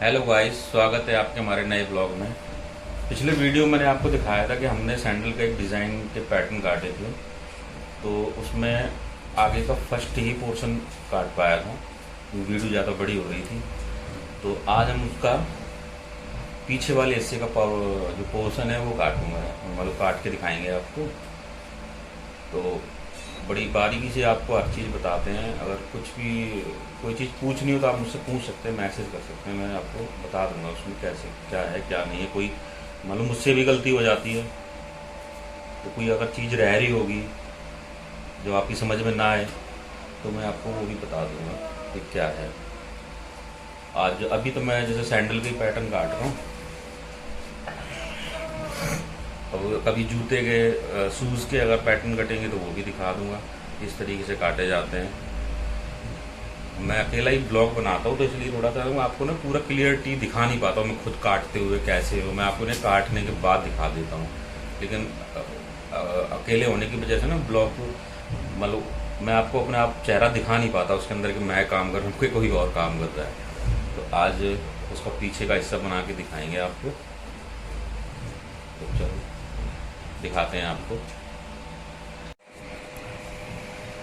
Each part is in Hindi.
हेलो गाइस, स्वागत है आपके हमारे नए ब्लॉग में। पिछले वीडियो मैंने आपको दिखाया था कि हमने सैंडल का एक डिज़ाइन के पैटर्न काटे थे, तो उसमें आगे का फर्स्ट ही पोर्शन काट पाया था। वो वीडियो ज़्यादा बड़ी हो रही थी, तो आज हम उसका पीछे वाले हिस्से का जो पोर्शन है वो काटूंगा, मतलब काट के दिखाएंगे आपको। तो बड़ी बारीकी से आपको हर चीज़ बताते हैं। अगर कुछ भी कोई चीज़ पूछनी हो तो आप मुझसे पूछ सकते हैं, मैसेज कर सकते हैं, मैं आपको बता दूंगा उसमें कैसे क्या है क्या नहीं है। कोई मालूम मुझसे भी गलती हो जाती है, तो कोई अगर चीज़ रह रही होगी जो आपकी समझ में ना आए तो मैं आपको वो भी बता दूंगा कि क्या है। आज अभी तो मैं जैसे सैंडल के पैटर्न काट रहा हूँ, अब कभी जूते के शूज़ के अगर पैटर्न कटेंगे तो वो भी दिखा दूंगा किस तरीके से काटे जाते हैं। मैं अकेला ही ब्लॉग बनाता हूँ, तो इसलिए थोड़ा सा मैं आपको ना पूरा क्लियरटी दिखा नहीं पाता हूँ, मैं खुद काटते हुए कैसे हो, मैं आपको ना काटने के बाद दिखा देता हूँ। लेकिन अकेले होने की वजह से ना ब्लॉग मतलब मैं आपको अपने आप चेहरा दिखा नहीं पाता उसके अंदर कि मैं काम कर रहा हूँ कोई और काम कर रहा है। तो आज उसका पीछे का हिस्सा बना के दिखाएंगे आपको। तो चलो दिखाते हैं आपको।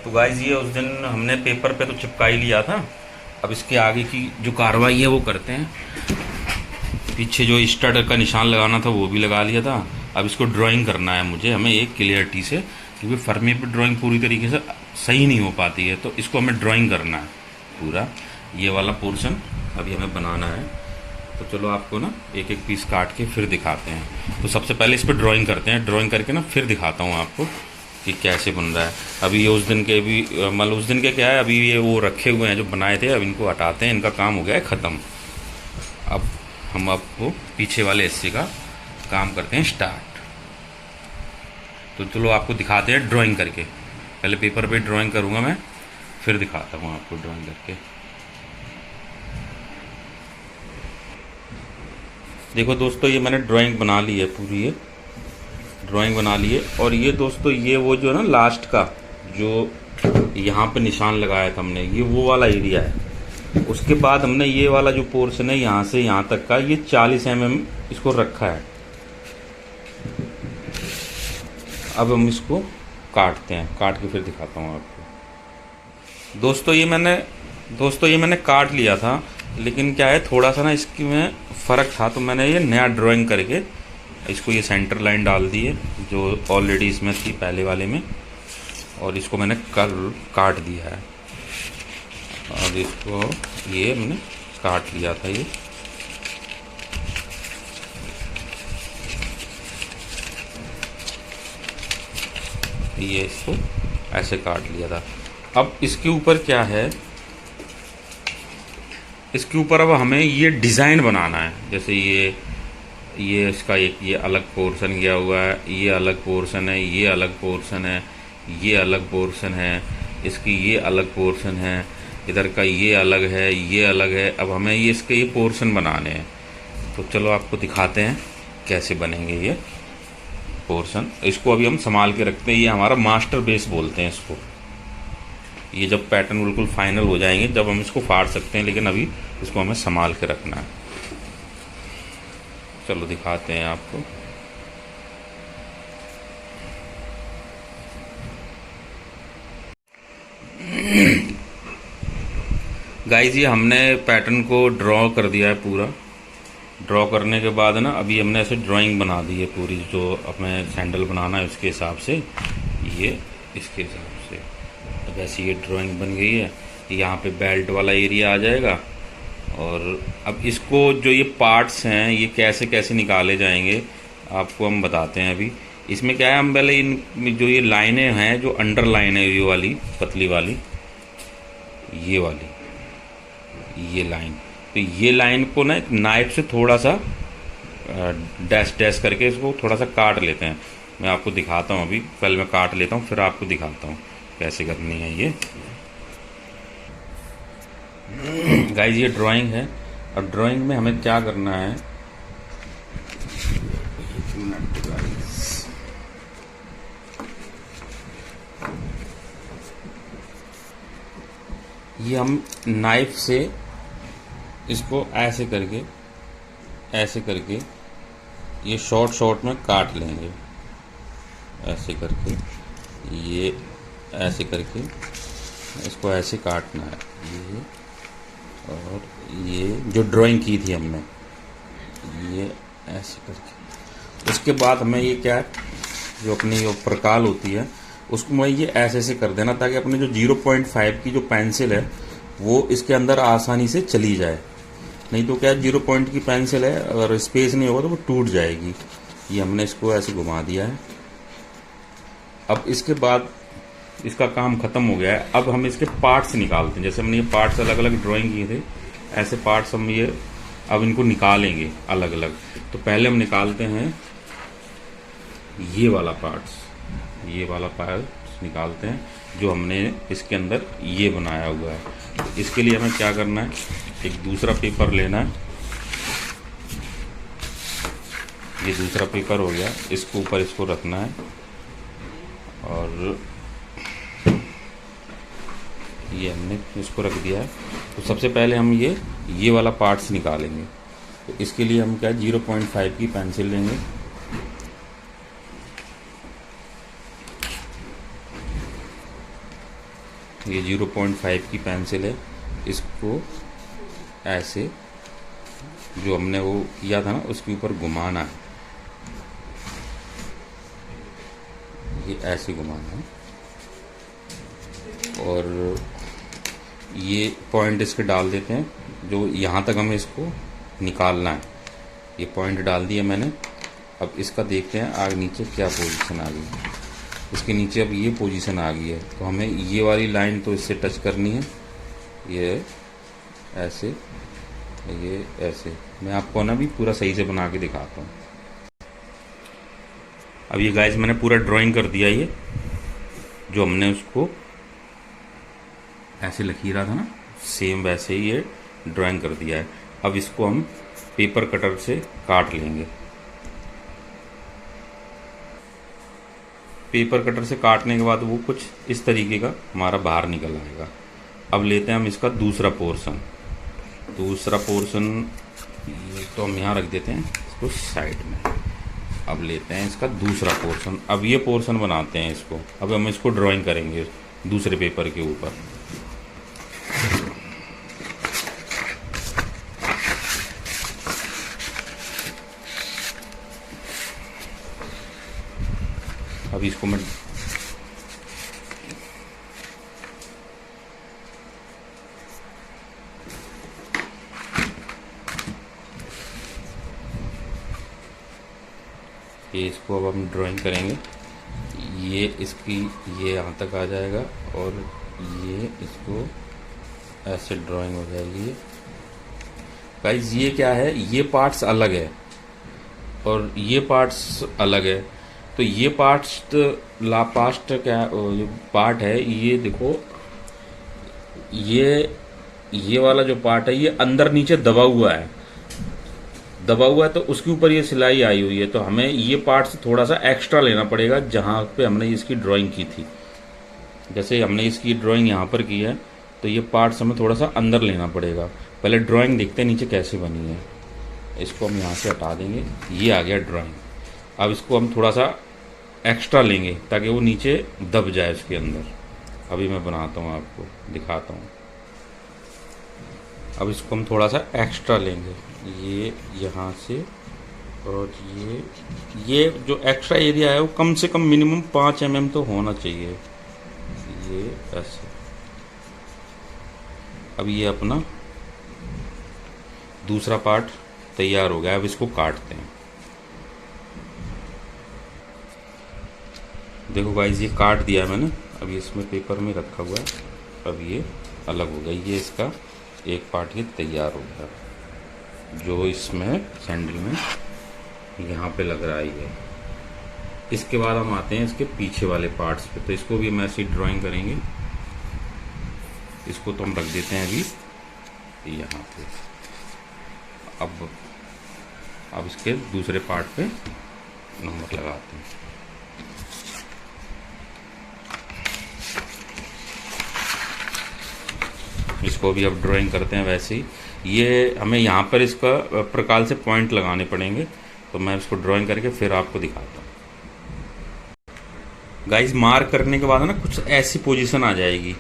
तो गाइज ये उस दिन हमने पेपर पे तो चिपका ही लिया था, अब इसके आगे की जो कार्रवाई है वो करते हैं। पीछे जो स्टड का निशान लगाना था वो भी लगा लिया था, अब इसको ड्राइंग करना है मुझे, हमें एक क्लियरिटी से, क्योंकि फर्मी पे ड्राइंग पूरी तरीके से सही नहीं हो पाती है, तो इसको हमें ड्राइंग करना है पूरा। ये वाला पोर्शन अभी हमें बनाना है, तो चलो आपको ना एक एक पीस काट के फिर दिखाते हैं। तो सबसे पहले इस पर ड्राइंग करते हैं, ड्राइंग करके ना फिर दिखाता हूँ आपको कि कैसे बन रहा है। अभी ये उस दिन के भी मतलब उस दिन के क्या है, अभी ये वो रखे हुए हैं जो बनाए थे, अब इनको हटाते हैं, इनका काम हो गया है ख़त्म। अब हम आपको पीछे वाले हिस्से का काम करते हैं स्टार्ट। तो चलो आपको दिखाते हैं ड्राइंग करके। पहले पेपर पे ड्राइंग करूँगा मैं, फिर दिखाता हूँ आपको ड्राइंग करके। देखो दोस्तों, ये मैंने ड्राइंग बना ली है पूरी, ये ड्राइंग बना ली है। और ये दोस्तों ये वो जो है ना लास्ट का जो यहाँ पे निशान लगाया था हमने, ये वो वाला एरिया है। उसके बाद हमने ये वाला जो पोर्शन है यहाँ से यहाँ तक का, ये 40 mm इसको रखा है। अब हम इसको काटते हैं, काट के फिर दिखाता हूँ आपको। दोस्तों ये मैंने काट लिया था, लेकिन क्या है थोड़ा सा ना इसकी में फ़र्क था, तो मैंने ये नया ड्राइंग करके इसको ये सेंटर लाइन डाल दी है जो ऑलरेडी इसमें थी पहले वाले में, और इसको मैंने कल काट दिया है। और इसको ये मैंने काट लिया था, ये इसको ऐसे काट लिया था। अब इसके ऊपर क्या है, इसके ऊपर अब हमें ये डिज़ाइन बनाना है। जैसे ये इसका एक ये अलग पोर्शन गया हुआ है, ये अलग पोर्शन है, ये अलग पोर्शन है, ये अलग पोर्शन है, इसकी ये अलग पोर्शन है, इधर का ये अलग है, ये अलग है। अब हमें ये इसके ये पोर्शन बनाने हैं, तो चलो आपको दिखाते हैं कैसे बनेंगे ये पोर्शन। इसको अभी हम संभाल के रखते हैं, ये हमारा मास्टर बेस बोलते हैं इसको। ये जब पैटर्न बिल्कुल फाइनल हो जाएंगे जब हम इसको फाड़ सकते हैं, लेकिन अभी इसको हमें संभाल के रखना है। चलो दिखाते हैं आपको। गाइस ये हमने पैटर्न को ड्रॉ कर दिया है पूरा। ड्रॉ करने के बाद ना अभी हमने ऐसे ड्राइंग बना दी है पूरी, जो हमें सैंडल बनाना है उसके हिसाब से, ये इसके हिसाब से। तो वैसे ये ड्राइंग बन गई है, यहाँ पे बेल्ट वाला एरिया आ जाएगा। और अब इसको जो ये पार्ट्स हैं ये कैसे कैसे निकाले जाएंगे आपको हम बताते हैं। अभी इसमें क्या है, हम पहले इन जो ये लाइनें हैं, जो अंडर लाइन है ये वाली पतली वाली, ये वाली ये लाइन, तो ये लाइन को ना एक नाइफ से थोड़ा सा डैश डैश करके इसको थोड़ा सा काट लेते हैं। मैं आपको दिखाता हूँ, अभी पहले मैं काट लेता हूँ फिर आपको दिखाता हूँ कैसे करनी है ये। गाइस ये ड्राइंग है, और ड्राइंग में हमें क्या करना है, ये हम नाइफ से इसको ऐसे करके ये शॉर्ट में काट लेंगे, ऐसे करके, ये ऐसे करके इसको ऐसे काटना है, ये और ये जो ड्राइंग की थी हमने, ये ऐसे करके। उसके बाद हमें ये क्या है, जो अपनी जो प्रकाल होती है उसको मैं ये ऐसे कर देना, ताकि अपने जो 0.5 की जो पेंसिल है वो इसके अंदर आसानी से चली जाए। नहीं तो क्या 0 पॉइंट की पेंसिल है, अगर स्पेस नहीं होगा तो वो टूट जाएगी। ये हमने इसको ऐसे घुमा दिया है। अब इसके बाद इसका काम ख़त्म हो गया है। अब हम इसके पार्ट्स निकालते हैं। जैसे हमने ये पार्ट्स अलग अलग ड्राइंग किए थे, ऐसे पार्ट्स हम ये अब इनको निकालेंगे अलग अलग। तो पहले हम निकालते हैं ये वाला पार्ट्स निकालते हैं, जो हमने इसके अंदर ये बनाया हुआ है। तो इसके लिए हमें क्या करना है, एक दूसरा पेपर लेना है। ये दूसरा पेपर हो गया, इसको ऊपर इसको रखना है और ये हमने इसको रख दिया है। तो सबसे पहले हम ये वाला पार्ट्स निकालेंगे। तो इसके लिए हम क्या 0.5 की पेंसिल लेंगे, ये 0.5 की पेंसिल है। इसको ऐसे जो हमने वो किया था ना उसके ऊपर घुमाना है, ये ऐसे घुमाना है और ये पॉइंट इसके डाल देते हैं, जो यहाँ तक हमें इसको निकालना है। ये पॉइंट डाल दिया मैंने। अब इसका देखते हैं आगे नीचे क्या पोजीशन आ गई। इसके नीचे अब ये पोजीशन आ गई है, तो हमें ये वाली लाइन तो इससे टच करनी है, ये ऐसे, ये ऐसे। मैं आपको ना भी पूरा सही से बना के दिखाता हूँ। अब ये गाइस मैंने पूरा ड्राइंग कर दिया। ये जो हमने उसको ऐसे लकीरा था ना, सेम वैसे ही ये ड्राइंग कर दिया है। अब इसको हम पेपर कटर से काट लेंगे। पेपर कटर से काटने के बाद वो कुछ इस तरीके का हमारा बाहर निकल आएगा। अब लेते हैं हम इसका दूसरा पोर्शन। ये तो हम यहाँ रख देते हैं इसको साइड में। अब लेते हैं इसका दूसरा पोर्शन। अब ये पोर्शन बनाते हैं इसको। अब हम इसको ड्राइंग करेंगे दूसरे पेपर के ऊपर। अब इसको मैं इसको अब हम ड्राइंग करेंगे। ये इसकी ये यहाँ तक आ जाएगा और ये इसको ऐसे ड्राइंग हो जाएगी। गाइस ये क्या है, ये पार्ट्स अलग है और ये पार्ट्स अलग है। तो ये पास्ट क्या पार्ट है, ये देखो, ये वाला जो पार्ट है ये अंदर नीचे दबा हुआ है, तो उसके ऊपर ये सिलाई आई हुई है। तो हमें ये पार्ट्स थोड़ा सा एक्स्ट्रा लेना पड़ेगा जहाँ पे हमने इसकी ड्राइंग की थी। जैसे हमने इसकी ड्राइंग यहाँ पर की है, तो ये पार्ट्स हमें थोड़ा सा अंदर लेना पड़ेगा। पहले ड्राइंग देखते हैं नीचे कैसे बनी है। इसको हम यहाँ से हटा देंगे, ये आ गया ड्राइंग। अब इसको हम थोड़ा सा एक्स्ट्रा लेंगे ताकि वो नीचे दब जाए उसके अंदर। अभी मैं बनाता हूँ, आपको दिखाता हूँ। अब इसको हम थोड़ा सा एक्स्ट्रा लेंगे, ये यहाँ से, और ये जो एक्स्ट्रा एरिया है वो कम से कम मिनिमम 5 mm तो होना चाहिए, ये ऐसे। अब ये अपना दूसरा पार्ट तैयार हो गया। अब इसको काटते हैं। देखो गाइस ये काट दिया है मैंने। अब ये इसमें पेपर में रखा हुआ है। अब ये अलग हो गया, ये इसका एक पार्ट ये तैयार हो गया, जो इसमें सैंडल में यहाँ पे लग रहा है ये। इसके बाद हम आते हैं इसके पीछे वाले पार्ट्स पे। तो इसको भी हम ऐसी ड्राइंग करेंगे। इसको तो हम रख देते हैं अभी यहाँ पे। अब इसके दूसरे पार्ट पे नंबर लगाते हैं। इसको भी अब ड्राइंग करते हैं वैसे ही। ये हमें यहाँ पर इसका प्रकार से पॉइंट लगाने पड़ेंगे, तो मैं इसको ड्राइंग करके फिर आपको दिखाता हूँ। गाइस मार्क करने के बाद ना कुछ ऐसी पोजीशन आ जाएगी।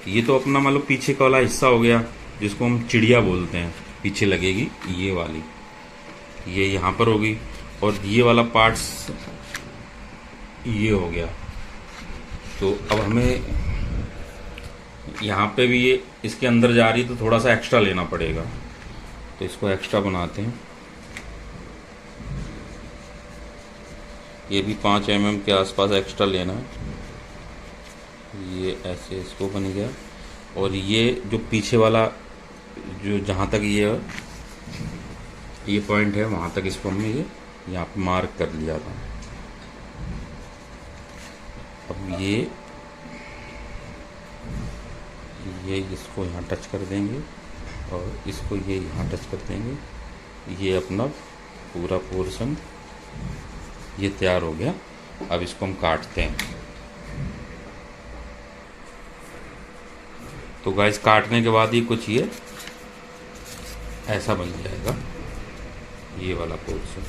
ये तो अपना मान लो पीछे का वाला हिस्सा हो गया, जिसको हम चिड़िया बोलते हैं, पीछे लगेगी ये वाली, ये यहाँ पर होगी, और ये वाला पार्ट्स ये हो गया। तो अब हमें यहाँ पे भी ये इसके अंदर जा रही है, तो थोड़ा सा एक्स्ट्रा लेना पड़ेगा, तो इसको एक्स्ट्रा बनाते हैं। ये भी 5 mm के आसपास एक्स्ट्रा लेना है। ये ऐसे इसको बन गया, और ये जो पीछे वाला जो जहाँ तक ये पॉइंट है वहाँ तक इसको हमने ये यहाँ पे मार्क कर लिया था। अब ये इसको यहाँ टच कर देंगे, और इसको ये यहाँ टच कर देंगे। ये अपना पूरा पोर्शन ये तैयार हो गया। अब इसको हम काटते हैं। तो गाइस काटने के बाद ही कुछ ये ऐसा बन जाएगा, ये वाला पोर्शन,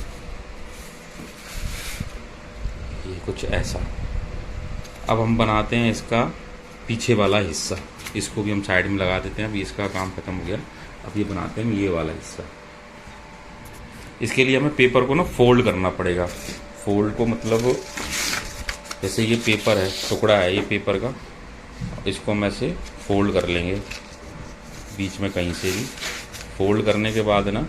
ये कुछ ऐसा। अब हम बनाते हैं इसका पीछे वाला हिस्सा, इसको भी हम साइड में लगा देते हैं। अभी इसका काम खत्म हो गया, अब ये बनाते हैं ये वाला हिस्सा। इसके लिए हमें पेपर को ना फोल्ड करना पड़ेगा। फोल्ड को मतलब जैसे ये पेपर है, टुकड़ा है ये पेपर का, इसको हम ऐसे फोल्ड कर लेंगे बीच में कहीं से भी। फोल्ड करने के बाद ना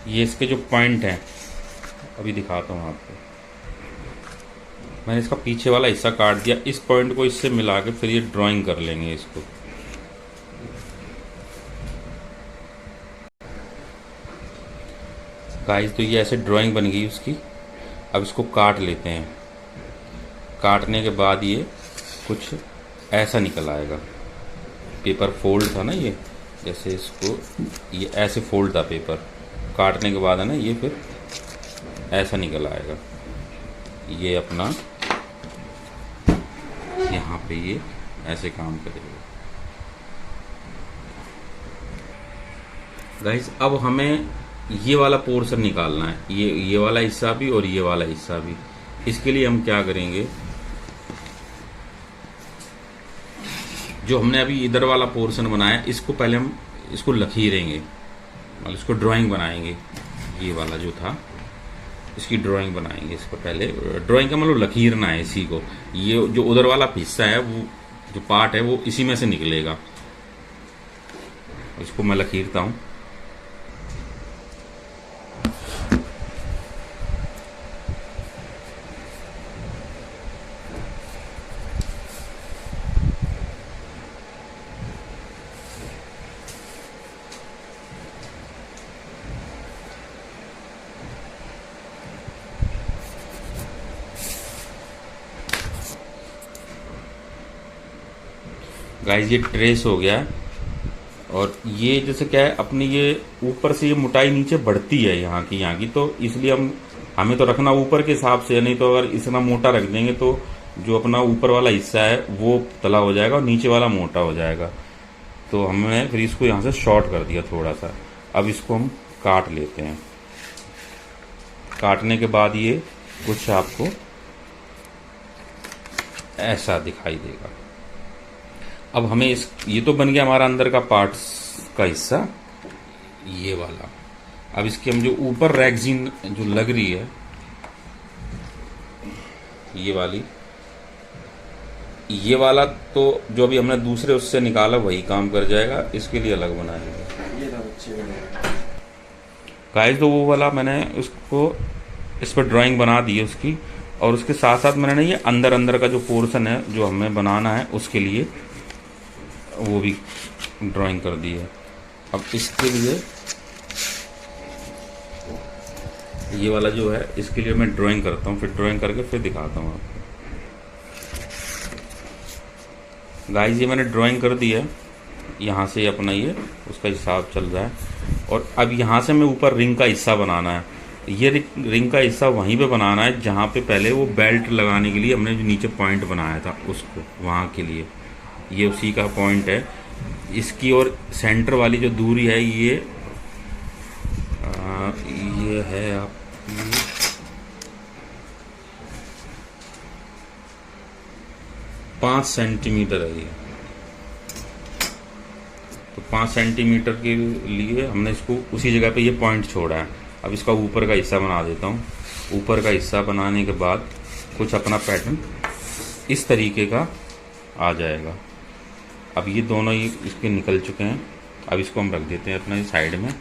ये इसके जो पॉइंट हैं अभी दिखाता हूँ आपको। मैंने इसका पीछे वाला हिस्सा काट दिया, इस पॉइंट को इससे मिला के फिर ये ड्राइंग कर लेंगे इसको। गाइस तो ये ऐसे ड्राइंग बन गई उसकी। अब इसको काट लेते हैं। काटने के बाद ये कुछ ऐसा निकल आएगा। पेपर फोल्ड था ना ये, जैसे इसको ये ऐसे फोल्ड था पेपर, काटने के बाद है ना ये फिर ऐसा निकल आएगा। ये अपना यहाँ पे ये ऐसे काम करेगा। गाइस अब हमें ये वाला पोर्शन निकालना है, ये वाला हिस्सा भी और ये वाला हिस्सा भी। इसके लिए हम क्या करेंगे, जो हमने अभी इधर वाला पोर्शन बनाया इसको पहले हम इसको लकीरेंगे, मतलब इसको ड्राइंग बनाएंगे। ये वाला जो था इसकी ड्राइंग बनाएंगे। इसको पहले ड्राइंग का मतलब लकीरना है इसी को। ये जो उधर वाला हिस्सा है, वो जो पार्ट है वो इसी में से निकलेगा। इसको मैं लकीरता हूँ। गाइस ये ट्रेस हो गया है। और ये जैसे क्या है, अपनी ये ऊपर से ये मोटाई नीचे बढ़ती है यहाँ की, तो इसलिए हमें तो रखना ऊपर के हिसाब से, नहीं तो अगर इतना मोटा रख देंगे तो जो अपना ऊपर वाला हिस्सा है वो तला हो जाएगा और नीचे वाला मोटा हो जाएगा। तो हमने फिर इसको यहाँ से शॉर्ट कर दिया थोड़ा सा। अब इसको हम काट लेते हैं। काटने के बाद ये कुछ आपको ऐसा दिखाई देगा। अब हमें ये तो बन गया हमारा अंदर का पार्ट्स का हिस्सा, ये वाला। अब इसके हम जो ऊपर रैगजीन जो लग रही है ये वाली, ये वाला तो जो अभी हमने दूसरे उससे निकाला वही काम कर जाएगा, इसके लिए अलग बनाएंगे। गाइस तो वो वाला मैंने उसको इस पर ड्राइंग बना दी है उसकी, और उसके साथ साथ मैंने ये अंदर का जो पोर्शन है जो हमें बनाना है उसके लिए वो भी ड्राइंग कर दी है। अब इसके लिए ये वाला जो है इसके लिए मैं ड्राइंग करता हूँ, फिर ड्राइंग करके फिर दिखाता हूँ आपको। गाइस ये मैंने ड्राइंग कर दी है, यहाँ से अपना ये उसका हिसाब चल रहा है। और अब यहाँ से मैं ऊपर रिंग का हिस्सा बनाना है, ये रिंग का हिस्सा वहीं पे बनाना है जहाँ पे पहले वो बेल्ट लगाने के लिए हमने जो नीचे पॉइंट बनाया था उसको, वहाँ के लिए ये उसी का पॉइंट है। इसकी और सेंटर वाली जो दूरी है ये है आपकी 5 सेंटीमीटर है ये। तो 5 सेंटीमीटर के लिए हमने इसको उसी जगह पे ये पॉइंट छोड़ा है। अब इसका ऊपर का हिस्सा बना देता हूँ। ऊपर का हिस्सा बनाने के बाद कुछ अपना पैटर्न इस तरीके का आ जाएगा। अब ये दोनों ही इसके निकल चुके हैं। अब इसको हम रख देते हैं अपने साइड में।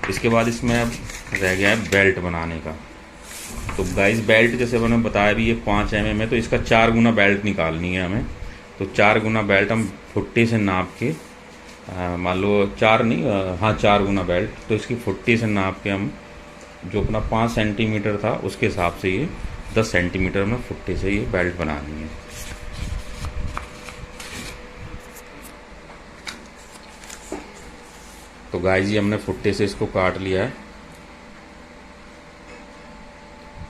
इसके बाद इसमें अब रह गया है बेल्ट बनाने का। तो गाइस बेल्ट जैसे मैंने बताया भी ये 5 mm है, तो इसका 4 गुना बेल्ट निकालनी है हमें। तो 4 गुना बेल्ट हम फुट्टी से नाप के, मान लो 4 नहीं, हाँ 4 गुना बेल्ट, तो इसकी फुट्टी से नाप के हम जो अपना 5 सेंटीमीटर था उसके हिसाब से ये 10 सेंटीमीटर में फुट्टी से ये बेल्ट बनानी है। तो गाइस ये हमने फुट्टे से इसको काट लिया है।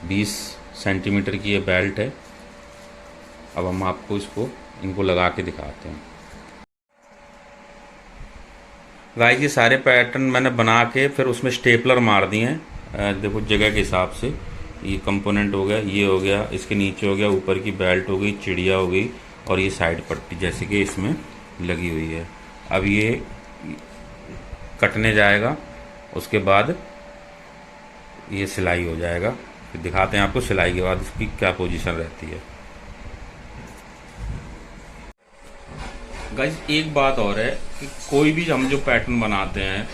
20 सेंटीमीटर की ये बेल्ट है। अब हम आपको इनको लगा के दिखाते हैं। गाइस ये सारे पैटर्न मैंने बना के फिर उसमें स्टेपलर मार दिए हैं। देखो जगह के हिसाब से ये कंपोनेंट हो गया, ये हो गया, इसके नीचे हो गया, ऊपर की बेल्ट हो गई, चिड़िया हो गई, और ये साइड पट्टी जैसे कि इसमें लगी हुई है। अब ये कटने जाएगा, उसके बाद ये सिलाई हो जाएगा। फिर दिखाते हैं आपको सिलाई के बाद इसकी क्या पोजीशन रहती है। गाइस एक बात और है कि कोई भी हम जो पैटर्न बनाते हैं,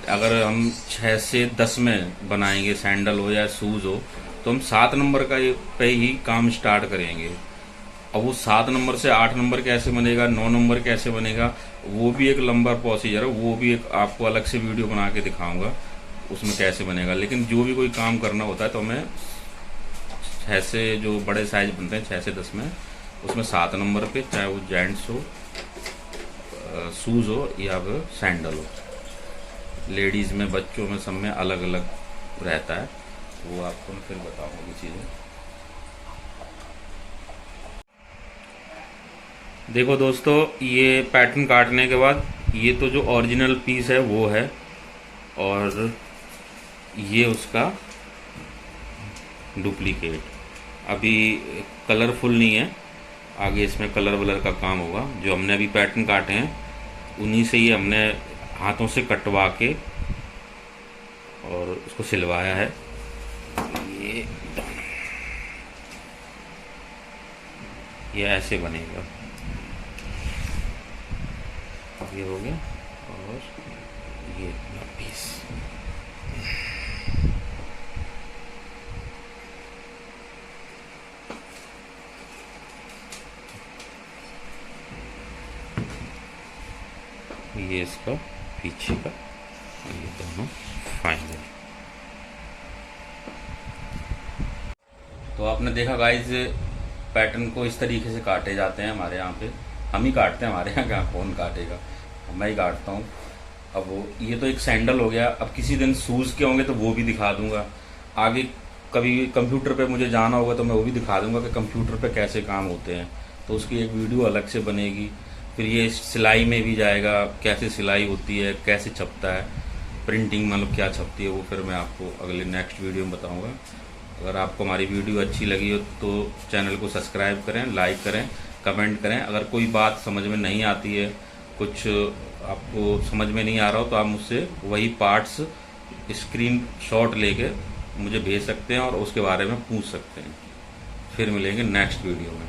अगर हम 6 से 10 में बनाएंगे, सैंडल हो या शूज़ हो, तो हम 7 नंबर का पे ही काम स्टार्ट करेंगे। अब वो 7 नंबर से 8 नंबर कैसे बनेगा, 9 नंबर कैसे बनेगा, वो भी एक लंबा प्रोसीजर है। वो भी एक आपको अलग से वीडियो बना के दिखाऊंगा उसमें कैसे बनेगा। लेकिन जो भी कोई काम करना होता है तो हमें 6 से जो बड़े साइज बनते हैं 6 से 10 में, उसमें 7 नंबर पे, चाहे वो जेंट्स हो, शूज़ हो या फिर सैंडल हो, लेडीज़ में, बच्चों में, सब में अलग अलग रहता है। वो आपको मैं फिर बताऊंगा ये चीज़ें। देखो दोस्तों ये पैटर्न काटने के बाद ये तो जो ओरिजिनल पीस है वो है, और ये उसका डुप्लीकेट। अभी कलरफुल नहीं है, आगे इसमें कलर वलर का काम होगा। जो हमने अभी पैटर्न काटे हैं उन्हीं से ही हमने हाथों से कटवा के और उसको सिलवाया है। ये ऐसे बनेगा। ये हो गया, और ये पीस। ये इसका पीछे का, ये दोनों फाइनल। तो आपने देखा गाइस पैटर्न को इस तरीके से काटे जाते हैं हमारे यहाँ पे। हम ही काटते हैं, हमारे यहाँ क्या कौन काटेगा, मैं ही काटता हूँ। अब वो ये तो एक सैंडल हो गया। अब किसी दिन शूज़ के होंगे तो वो भी दिखा दूंगा। आगे कभी कंप्यूटर पे मुझे जाना होगा तो मैं वो भी दिखा दूंगा कि कंप्यूटर पे कैसे काम होते हैं, तो उसकी एक वीडियो अलग से बनेगी। फिर ये सिलाई में भी जाएगा, कैसे सिलाई होती है, कैसे छपता है, प्रिंटिंग मतलब क्या छपती है, वो फिर मैं आपको अगले नेक्स्ट वीडियो में बताऊँगा। अगर आपको हमारी वीडियो अच्छी लगी हो तो चैनल को सब्सक्राइब करें, लाइक करें, कमेंट करें। अगर कोई बात समझ में नहीं आती है, कुछ आपको समझ में नहीं आ रहा हो, तो आप मुझसे वही पार्ट्स स्क्रीनशॉट लेके मुझे भेज सकते हैं और उसके बारे में पूछ सकते हैं। फिर मिलेंगे नेक्स्ट वीडियो में।